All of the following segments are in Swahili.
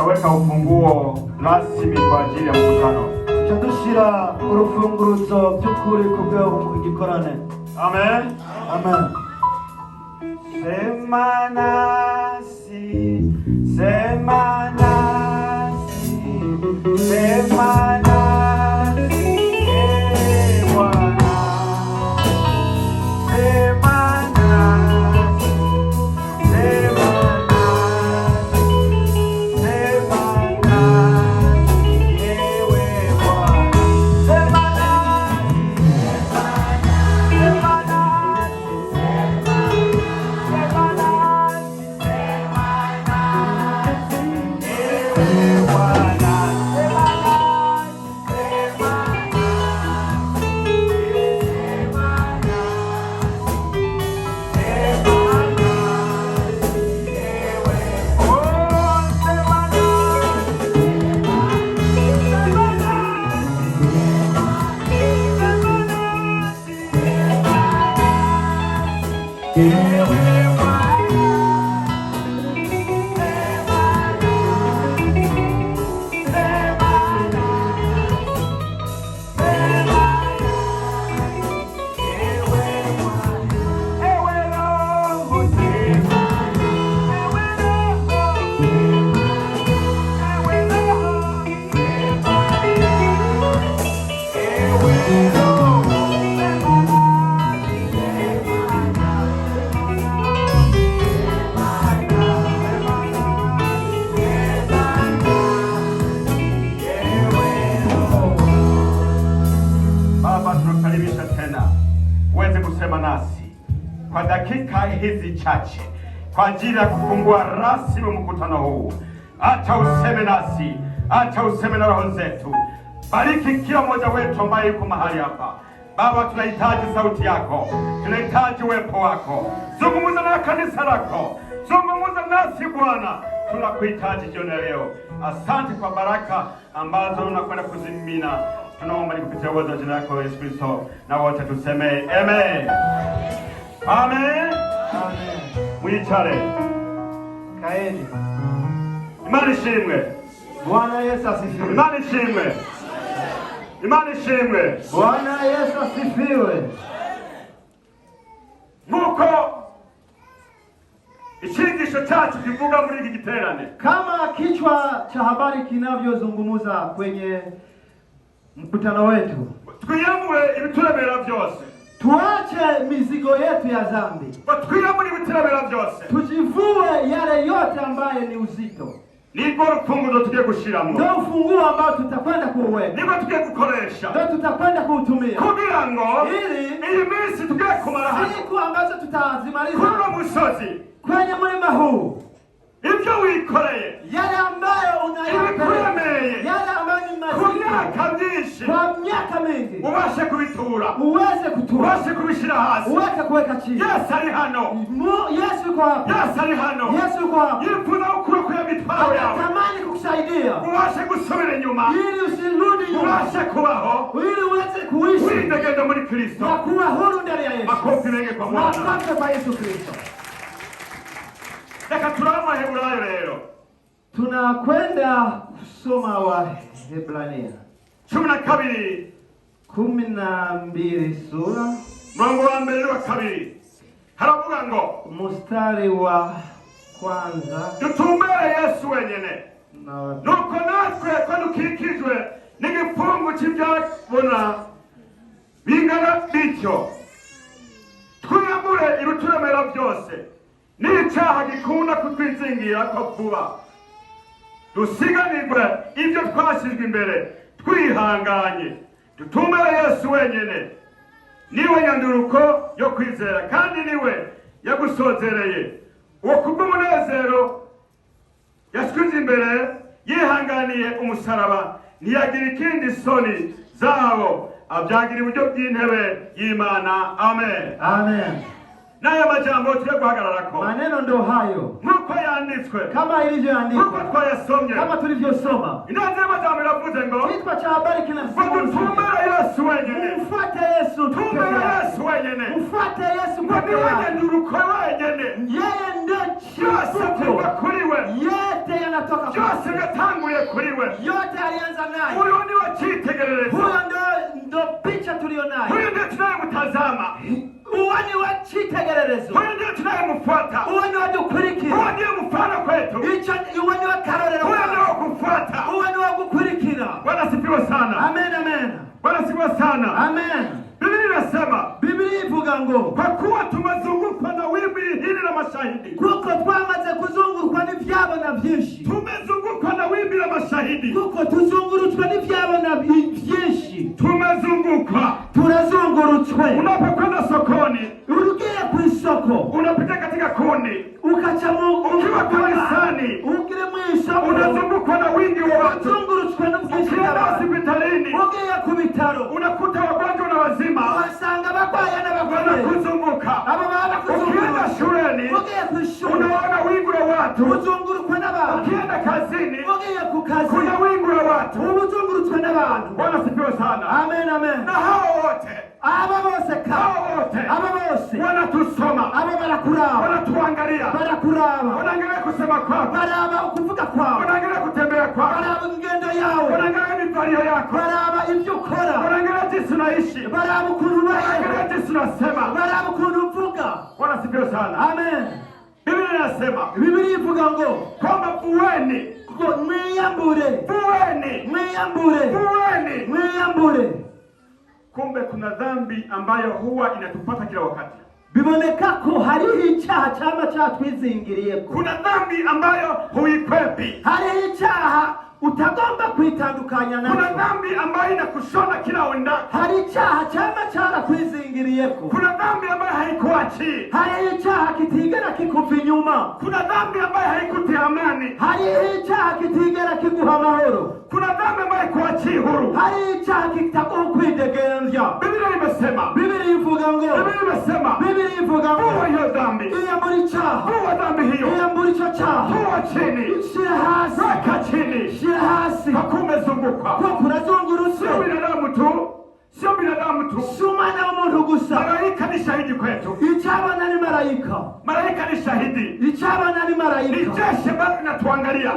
tutaweka ufunguo rasmi kwa ajili ya mkutano. Tudushira urufunguruzo by'ukuri kubwo Igikorane. Amen. Amen. Sema nasi, sema nasi, sema nasi, Bwana. Sema nasi, sema nasi, sema nasi, ewe Bwana. Sema nasi, sema nasi, sema nasi, ewe Bwana. Tunakaribisha tena uweze kusema nasi kwa dakika hizi chache kwa ajili ya kufungua rasmi mkutano huu. Acha useme nasi, acha useme na roho zetu. Bariki kila mmoja wetu ambaye yuko mahali hapa. Baba, tunahitaji sauti yako, tunahitaji uwepo wako. Zungumza na kanisa lako, zungumza nasi Bwana, tunakuhitaji jioni leo. Asante kwa baraka ambazo unakwenda kuzimina. Tunaomba ni kupitia uwezo wa jina lako Yesu Kristo, na wote tuseme amen. Amen. Amen. Mwicare. Kaeni. Imani ishimwe. Bwana Yesu asifiwe. Imani ishimwe. Imani ishimwe. Bwana Yesu asifiwe. Nuko icyigisho cyacu kivuga muri iki giterane, kama kichwa cha habari kinavyozungumza kwenye mkutano wetu, twiyamure ibituremera byose, tuache mizigo yetu ya dhambi, twiyamure ibituremera byose, tujivue yale yote ambaye ni uzito. Niko rufunguzo tugiye gushiramo, ndio ufunguo ambao tutakwenda kuuweka, niko tugiye gukoresha, ndio tutakwenda kuutumia kugira ngo ili iyi minsi tugiye kumara hano, siku ambazo tutazimaliza kuri musozi, kwenye mlima huu, ibyo wikoreye, yale ambayo unayakoreye, yale ambayo ni mazito kwa miaka mingi, ubashe kubitura, uweze kutua, ubashe kubishira hasi, uweze kuweka chini. Yesu ari hano, Yesu yuko hapa, Yesu ari hano, Yesu yuko hapa, yifuza ukuri kwa mitwaro yawe, anatamani kukusaidia ubashe gusubira inyuma, ili usirudi nyuma, ubashe kubaho, ili uweze kuishi windegenda muri Kristo, na kuwa huru ndani ya Yesu. Makofi mengi kwa Bwana, makofi kwa Yesu Kristo. Reka turama Heburayo rero, tunakwenda kusoma wa Hebrania 12 sura mlango wa mbere wa kabiri, haravuga ngo mstari wa kwanza, dutumbere Yesu wenyene, nuko natwe ko dukikijwe n'igifungu cy'ibyabona bingana bityo, twiyambure ibituremera byose n'icyaha gikunda kutwizingira ko vuba, dusiganirwe ibyo twashyizwe imbere twihanganye, dutumbere Yesu wenyene, niwe nyanduruko yo kwizera kandi niwe yagusozereye, uwo kubw'umunezero yashyize imbere yihanganiye umusaraba, ntiyagira ikindi soni zabo, abyagira uburyo bw'intebe y'Imana. Amen. Amen. Naya majambo tuye guhagararako. Maneno ndo hayo. Nkuko yanditswe. Kama ilivyoandikwa. Nkuko twayasomye. Kama tulivyosoma. Inaanza majambo iravuze ngo. Kichwa cha habari kinasema. Tumbera Yesu wenyene. Mfuate Yesu. Tumbera Yesu wenyene. Mfuate Yesu kwa wenyene. Yeye ndio chimbuko. Kuriwe. Yote yanatoka kwa. Yose gatanguye kuriwe. Yote alianza naye. Huyo ndio wachitegerereza. Huyo ndio picha tulionayo. Huyo ndio tunayemtazama. Uwani wachitegererezo. Huyo ndio tunayemfuata. Uwani wadukurikira. Huyo ndio mfano kwetu. Uwani wakarorero. Huyo ndio kufuata. Uwani wagukurikira. Bwana sifiwe sana. Amen, amen. Bwana sifiwe sana. Amen. Biblia inasema, Biblia ivuga ngo kwa kuwa tumezungukwa na wimbi hili la mashahidi. Kuko twamaze kuzungurukwa n'ivyabona vyinshi. Tumezungukwa na wimbi la mashahidi. Kuko tuzungurutswe n'ivyabona vyinshi. Tumezungukwa. Turazungurutswe. Unapokwenda sokoni, urugiye ku isoko, unapita katika kundi, ukaca ukiwa kanisani, ukiri mu isoko, unazungukwa na wingi wa watu. Uzungurutswe n'ubwinshi bw'abantu. Hospitalini, ugiye ku bitaro, unakuta wagonjwa na wazima, wasanga abagwayi n'abagore kuzunguka. abo baba kuzunguka. Ukienda shuleni, ugiye ku ishuri, unaona wingi wa watu. uzungurukwa n'abantu. Ukienda kazini, ugiye ku kazi, kuna wingi wa watu. uzungurutswe n'abantu. Bwana sifiwe sana. Amen, amen. Na hao wote, aba bose wanatusoma, aba barakuraba, wanatuangalia, wanaangalia kusema kwako, baraba ukuvuga kwako, wanaangalia kutembea kwako, baraba ingendo yawe, wanaangalia mivalio yako, baraba ibyo ukora, wanaangalia jinsi unaishi, baraba ukuntu ubayeho, wanaangalia jinsi unasema, baraba ukuntu uvuga. Bwana sifiwe sana. Amen. Biblia inasema, Biblia ivuga ngo kwamba vueni, mwiyambure. Kumbe kuna dhambi ambayo huwa inatupata kila wakati. Biboneka ko hariho icyaha cyama cyatwizingiriyeko. Kuna dhambi ambayo huikwepi. Hariho icyaha utagomba kwitandukanya nacho. Kuna dhambi ambayo inakushona kila uendako. Hari icyaha cyama cyarakwizingiriyeko. Kuna dhambi ambayo haikuachi. Hari icyaha kitigera kikuva inyuma. Kuna dhambi ambayo haikutia amani. Hari icyaha kitigera kiguha amahoro. Kuna dhambi ambayo haikuachi huru. Hari icyaha kitakuha kwidegembya. Biblia imesema. Biblia ivuga ngo. Biblia imesema. Biblia ivuga ngo. Huwa hiyo dhambi. Iyambura icyaha. Huwa dhambi hiyo. Iyambura icyo cyaha. Huwa chini. Shira hasi. Weka chini. Shira hasi. Hakumezungukwa. Kwa kurazungurutse. Sio binadamu tu. Sio binadamu tu. Si umwana w'umuntu gusa. Malaika ni shahidi kwetu. Icyabana ni malaika. Malaika ni shahidi. Icyabana ni malaika. Ni jeshi ambalo linatuangalia.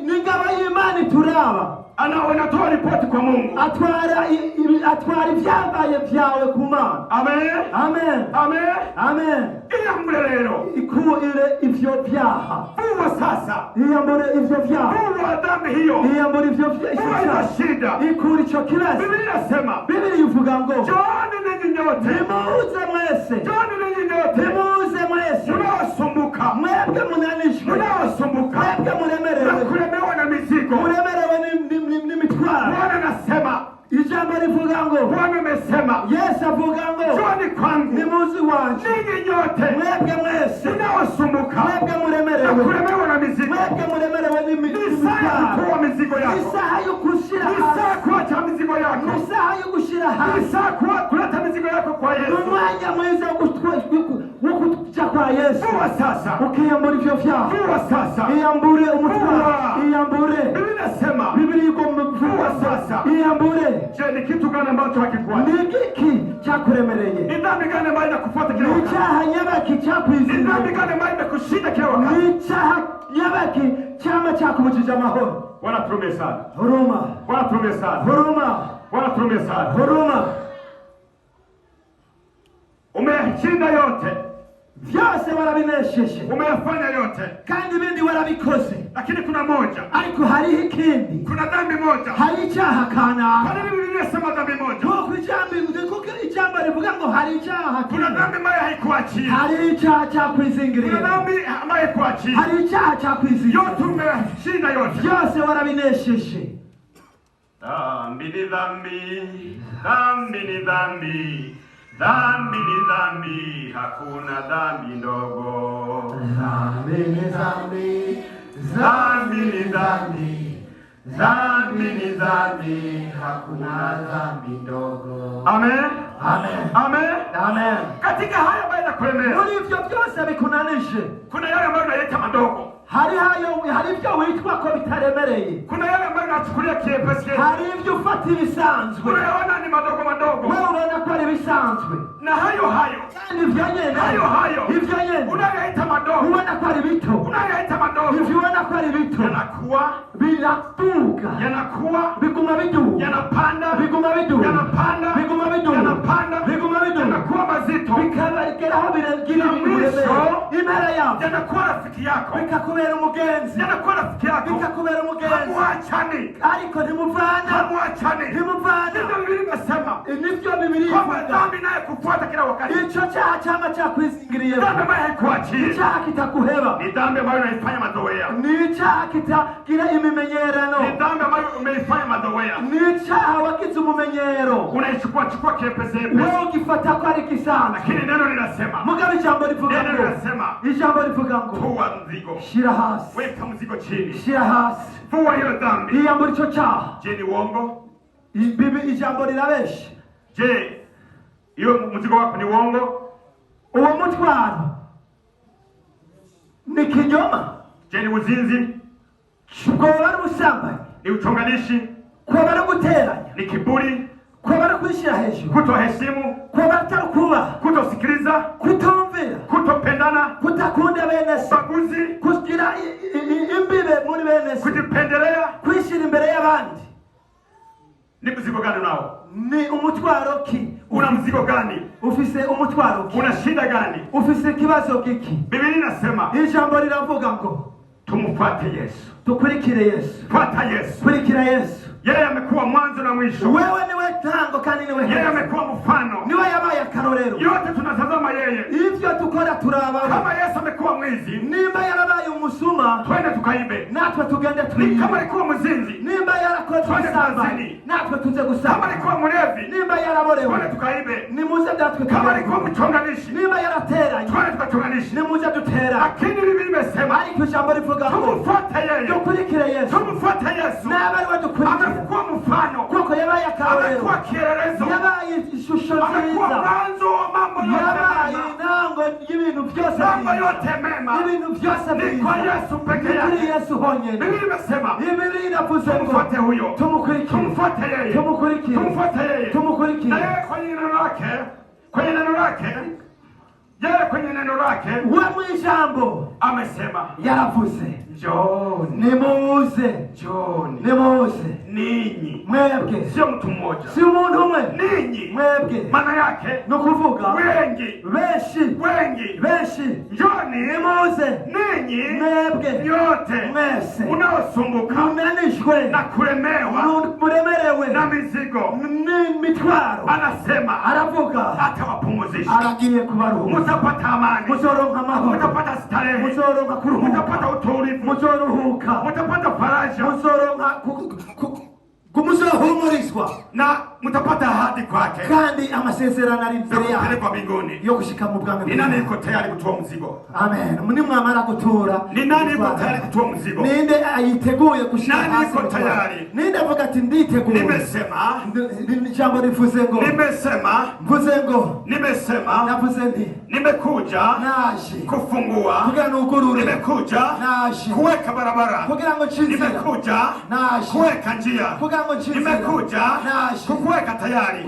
Ni ngabo y'Imana turaba. Anatoa ripoti kwa Mungu. Atwara ibyabaye byawe ku Mana. Amen. Amen. Amen. Amen. Iyambure rero. Ikuire ivyo byaha. Uwa sasa. Iyambure ivyo byaha. Uwa dhambi hiyo. Iyambure ivyo byaha. Uwa shida. Ikuri ico kibazo. Biblia inasema. Biblia ivuga ngo. Joni ninyi nyote. Nimuze mwese. Joni ninyi nyote. Nimuze mwese. Munaosumbuka. Mwebwe munanishwe. Munaosumbuka. Mwebwe muremerewe. Na kulemewa na mizigo. Muremerewe n'imitwaro. Bwana anasema. Ijambo rivuga ngo. Bwana amesema. Yesu avuga ngo. Joni kwangu. Nimuze wanje. Ninyi nyote. Mwebwe mwese. Munaosumbuka. Mwebwe muremerewe. Na kulemewa na mizigo. Mwebwe muremerewe n'imitwaro. Ni saa kutoa mizigo yako. Ni saa yo gushira hasi. Ni saa kuacha mizigo yako. Ni saa yo gushira hasi. Ni saa kuleta mizigo yako kwa Yesu. Umwanya mwiza wo kuja kwa Yesu. Uwa sasa. Ukiyambura ivyo vyaha. Uwa sasa. Iyambure umutwaro. Iyambure. Biblia inasema. Biblia igomba kuvuga sasa. Iyambure. Je, ni kitu gani ambacho hakikuacha? Ni kiki cyakuremereye? Ni dhambi gani ambayo inakufuata kila wakati? Ni cyaha nyabaki cyakwizindira? Ni dhambi gani ambayo inakushinda kila wakati? Ni cyaha nyabaki cyama cyakubujije amahoro? Bwana turume sana. Huruma. Bwana turume sana. Huruma. Bwana turume sana. Huruma. Umeshinda yote. Vyose warabinesheje. Umeyafanya yote. Kandi ibindi warabikoze. Lakini kuna moja. Ariko hariho ikindi. Kuna dhambi moja. Hari icyaha kanaka. Kwa nini Biblia inasema dhambi moja? Kuko ijambo rivuga ngo hari icyaha. Kuna dhambi ambayo haikuachia. Hari icyaha cyakwizingiriye. Kuna dhambi ambayo haikuachia. Hari icyaha cyakwizingiriye. Yote umeshinda yote. Byose warabinesheje. Dhambi ni dhambi. Dhambi ni dhambi. Dhambi ni dhambi, hakuna dhambi ndogo. Dhambi ni dhambi. Dhambi ni dhambi. Dhambi ni dhambi, hakuna dhambi ndogo. Amen. Amen. Amen. Amen. Katika haya ambayo yanakulemea, muri ivyo byose bikunanishe, kuna yale ambayo unaita madogo. hari ivyo witwa ko bitaremereye. Kuna yale ambayo unachukulia kiepesi. Hari ivyo ufata ibisanzwe. Unaona ni madogo madogo. Wewe unaona ko ari bisanzwe. Na hayo kandi ivyo nyene. Ivyo nyene. Unayaita madogo. Ubona ko ari bito. Unayaita madogo. Ivyo ubona ko ari bito. Yanakuwa binatuka. Yanakuwa biguma biduga. Yanapanda. Biguma biduga. Yanapanda. Biguma biduga. Yanapanda. Biguma biduga. Yanakuwa mazito. Bikabageraho birengira impera yawe. Yanakuwa rafiki yako. Bikakubera umugenzi. Yanakuwa rafiki yako. Bikakubera umugenzi. Hamuachani. Ariko ntimuvana. Hamuachani. Ntimuvana. Ndio Biblia inasema. Nivyo Biblia kwamba dhambi naye kufuata kila wakati. Ico cyaha cyama cyakwizingiriye. Dhambi ambayo haikuachie. Icyaha kitakuheba. Ni dhambi ambayo unaifanya mazoea. Ni icyaha kitagira imimenyerano. Ni dhambi ambayo umeifanya mazoea. Ni icyaha wakize umumenyero. Unaichukua kiepesi. Wewe ukifata kwa ari kisanzwe. Lakini neno linasema. Mugabe ijambo rivuga ngo. Neno linasema. Ijambo rivuga ngo. Toa mzigo. Shira hasi. Weka mzigo chini. Shira hasi. Vua hiyo dhambi. Ijambo rico cyaha. Je, ni uongo? Bibi ijambo rirabesha. Je, hiyo mzigo wako ni uongo? Uwo mutwaro ni kinyoma. Je, ni uzinzi? Kuba ari ubusambanyi. Ni uchonganishi? Kuba ari guteranya. Ni kiburi? Kuba ari kwishyira hejuru. Kutoheshimu? Kuba atari kubaha. Kutosikiliza? Kutumvira. Kutopendana? Kutakunda bene se. Baguzi? Kugira imbibe muri bene se. Kujipendelea? Kwishyira imbere y'abandi. Ni mzigo gani unao? Ni umutwaro ki? Una mzigo gani? Ufise umutwaro ki? Una shida gani? Ufise kibazo kiki? Biblia inasema ijambo liravuga ngo tumfuate Yesu. Tukurikire Yesu. Fuata Yesu. Kurikira Yesu. Yeye amekuwa mwanzo na mwisho. Wewe niwe tango kandi niwe Yeye amekuwa mfano. Niwe yabaye akarorero. Yote tunatazama yeye. Ivyo tukora turaba. Kama Yesu amekuwa mwizi, nimba yarabaye umusuma, twende tukaibe. Natwe tugende tuibe. Kama alikuwa mzinzi, nimba yarakoze ubusambanyi, natwe tuze gusamba. Kama alikuwa mlevi, nimba yaraborewe, twende tukaibe. Nimuze natwe. Kama alikuwa mchonganishi, nimba yarateranye, twende tukachonganishe. Nimuze dutera. Lakini Biblia imesema, ariko ijambo rivuga ngo tumfuate yeye. Tukurikire Yesu. Tumfuate Yesu. Nabari wadukurikira. Amekuwa mfano. Kuko yabaye akarorero. Amekuwa kielelezo. Yabaye ishusho nziza. Amekuwa mwanzo wa mambo yote. Yabaye intango y'ibintu byose. Mambo yote mema. Ibintu byose ni kwa Yesu peke yake. Ni Yesu honyine. Biblia imesema, Biblia inavuze ngo tumfuate huyo. Tumukurikire. Tumfuate yeye. Tumukurikire. Tumfuate yeye. Tumukurikire. Na yeye kwenye neno lake, kwenye neno lake we mwijambo amesema, yaravuze Njoni. Nimuze. Njoni. Nimuze. Ninyi. Mwebwe. Sio mtu mmoja. Si umuntu umwe. Ninyi. Mwebwe. Maana yake nukuvuga wengi. Benshi. Njoni. Nimuze. Ninyi. Mwebwe. Yote. Mwese. Unaosumbuka. Munanishwe. Na kulemewa. Muremerewe. Na mizigo. Ni mitwaro. Anasema. Aravuga. Atawapumuzisha. Aragiye kubaruhuka. Mutapata amani. Muzoronka amahoro. Mutapata starehe. Muzoronka kuruhuka. Mutapata utulivu. Muzoruhuka. Mutapata faraja. Muzoronka muzohumurizwa. Na mutapata ahadi kwake. Kandi amasezerano ari imbere yawe. Kupelekwa mbinguni. Yo gushika mu bwami. Ni nani yuko tayari kutoa mzigo? Amen. Muni mwamara gutura. Ni nani yuko tayari kutoa mzigo? Ninde ayiteguye gushika hasi? Nani yuko tayari? Ninde avuga ati nditeguye. Nimesema. Jambo rivuze ngo. Nimesema. Mvuze ngo. Nimesema. Navuze nti. Nimekuja. Naje. Kufungua. Kugira nugurure. Nimekuja. Naje. Kuweka barabara. Kugira ngo nshizira. Nimekuja. Naje. Kuweka njia. Kugira ngo nshizira. Nimekuja. Naje. Kukuweka tayari.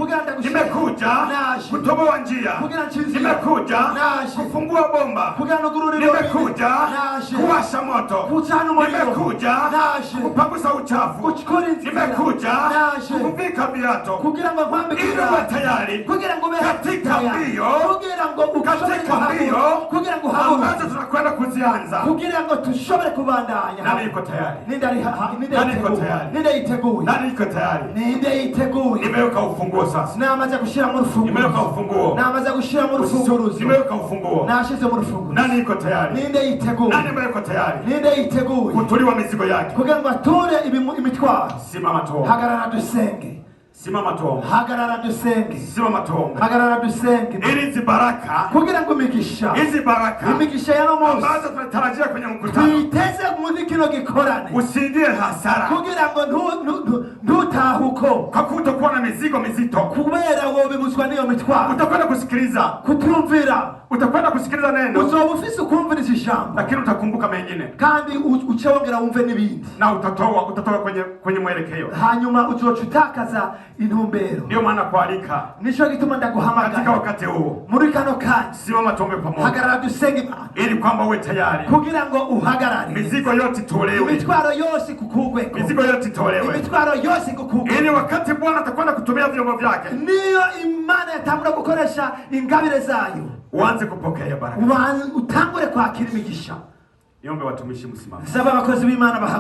Nimekuja. Naje. Kutoboa njia. Kugira nshizira. Nimekuja. Naje. Kufungua bomba. Kugira nugurure. Nimekuja. Naje. Kuwasha moto. Kuchana umuriro. Nimekuja. Naje. Kupangusa uchafu. Kuchukura inzira. Nimekuja. Naje. Kuvika viatu. Kugira ngo nkwambike ili uwe tayari. Kugira ngo katika mbio. Kugira ngo katika mbio. Kugira ngo habuze. Ambazo tunakwenda kuzianza. Kugira ngo tushobore kubandanya. Nani yuko tayari? Nani yuko tayari? Ninde yiteguye? Nani yuko tayari? Ninde yiteguye? Nimeweka ufunguo sasa. Namaze gushira mu rufunguzo. Nimeweka ufunguo. Namaze gushira mu rufunguzo. Nimeweka ufunguo. Nashize mu rufunguzo. Nani yuko tayari? Ninde yiteguye? Nani yuko tayari? Ninde yiteguye? Kutuliwa mizigo yake. Kugira ngo ature imitwaro. Simama tu. Hagarara dusenge. Simama tuombe. Hagarara dusenge. Simama tuombe. Hagarara dusenge. Hizi baraka. Kugira ngo imigisha. Hizi baraka. Imigisha ya Mungu. Ambazo tunatarajia kwenye mkutano. Tuiteze muri kino gikorane. Usiingie hasara. Kugira ngo ntutahuko. Hakutokuwa na mizigo mizito. Kubera ngo bibuzwa niyo mitwaro. Utakwenda kusikiliza. Kutumvira. Utakwenda kusikiliza neno. Uzoba ufise ukumviriza ijambo. Lakini utakumbuka mengine. Kandi ucewongera wumve n'ibindi. Na utatoka kwenye mwelekeo. Hanyuma uzocutakaza intumbero. Ndio maana kualika. Nico gituma ndaguhamagara. Katika wakati huu. Muri kano kanya. Simama tuombe pamoja. Hagarara dusenge ili kwamba uwe tayari. Kugira ngo uhagarare. Mizigo yote tolewe. Imitwaro yose kukugweko. Mizigo yote tolewe. Imitwaro yose kukugweko. Ili wakati Bwana atakwenda kutumia vyombo vyake. Niyo Imana yatangura gukoresha ingabire zayo. Uanze kupokea baraka. Utangure kwakira imigisha. Niombe watumishi msimame. Saba abakozi b'Imana bahaguruke.